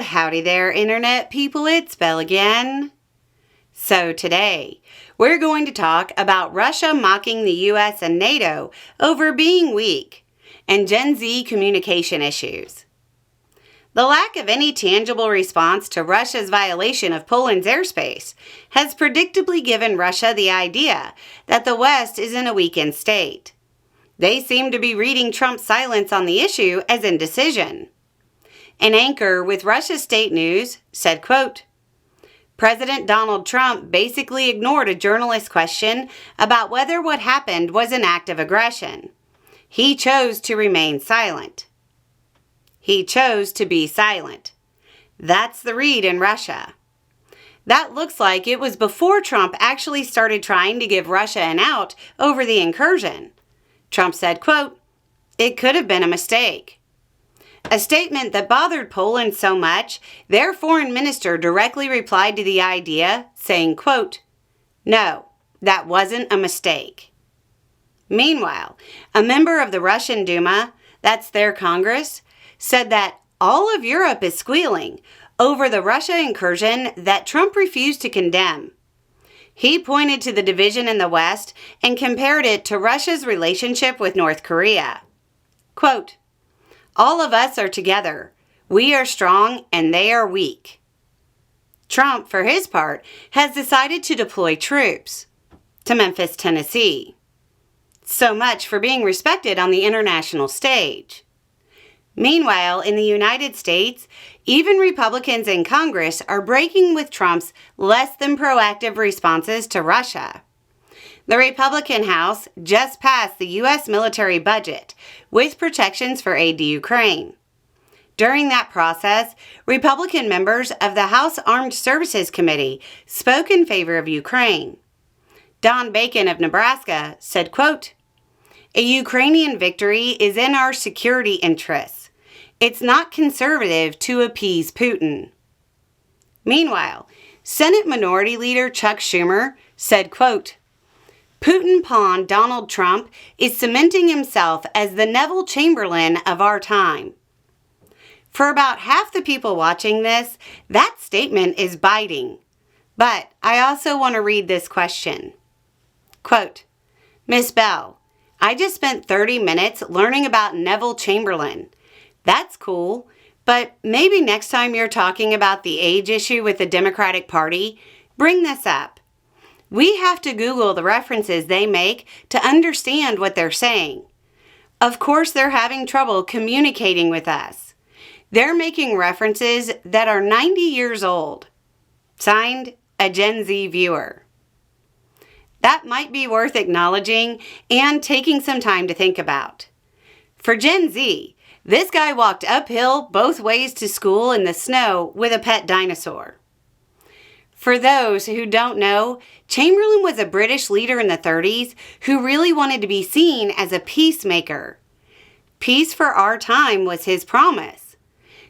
howdy there, Internet people, it's Belle again. So today, we're going to talk about Russia mocking the US and NATO over being weak, and Gen Z communication issues. The lack of any tangible response to Russia's violation of Poland's airspace has predictably given Russia the idea that the West is in a weakened state. They seem to be reading Trump's silence on the issue as indecision. An anchor with Russia State News said, quote, President Donald Trump basically ignored a journalist's question about whether what happened was an act of aggression. He chose to remain silent. He chose to be silent. That's the read in Russia. That looks like it was before Trump actually started trying to give Russia an out over the incursion. Trump said, quote, it could have been a mistake. A statement that bothered Poland so much, their foreign minister directly replied to the idea, saying, quote, no, that wasn't a mistake. Meanwhile, a member of the Russian Duma, that's their Congress, said that all of Europe is squealing over the Russia incursion that Trump refused to condemn. He pointed to the division in the West and compared it to Russia's relationship with North Korea. Quote, all of us are together. We are strong and they are weak. Trump, for his part, has decided to deploy troops to Memphis, Tennessee. So much for being respected on the international stage. Meanwhile, in the United States, even Republicans in Congress are breaking with Trump's less than proactive responses to Russia. The Republican House just passed the U.S. military budget with protections for aid to Ukraine. During that process, Republican members of the House Armed Services Committee spoke in favor of Ukraine. Don Bacon of Nebraska said, quote, a Ukrainian victory is in our security interests. It's not conservative to appease Putin. Meanwhile, Senate Minority Leader Chuck Schumer said, quote, Putin pawn Donald Trump is cementing himself as the Neville Chamberlain of our time. For about half the people watching this, that statement is biting. But I also want to read this question. Quote, Miss Bell, I just spent 30 minutes learning about Neville Chamberlain. That's cool, but maybe next time you're talking about the age issue with the Democratic Party, bring this up. We have to Google the references they make to understand what they're saying. Of course, they're having trouble communicating with us. They're making references that are 90 years old. Signed, a Gen Z viewer. That might be worth acknowledging and taking some time to think about. For Gen Z, this guy walked uphill both ways to school in the snow with a pet dinosaur. For those who don't know, Chamberlain was a British leader in the 30s who really wanted to be seen as a peacemaker. Peace for our time was his promise.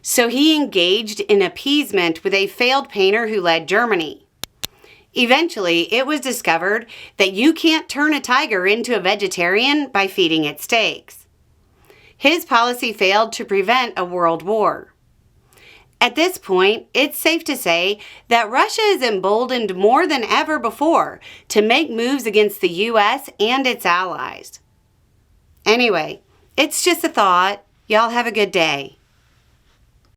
So he engaged in appeasement with a failed painter who led Germany. Eventually, it was discovered that you can't turn a tiger into a vegetarian by feeding it steaks. His policy failed to prevent a world war. At this point, it's safe to say that Russia is emboldened more than ever before to make moves against the U.S. and its allies. Anyway, it's just a thought. Y'all have a good day.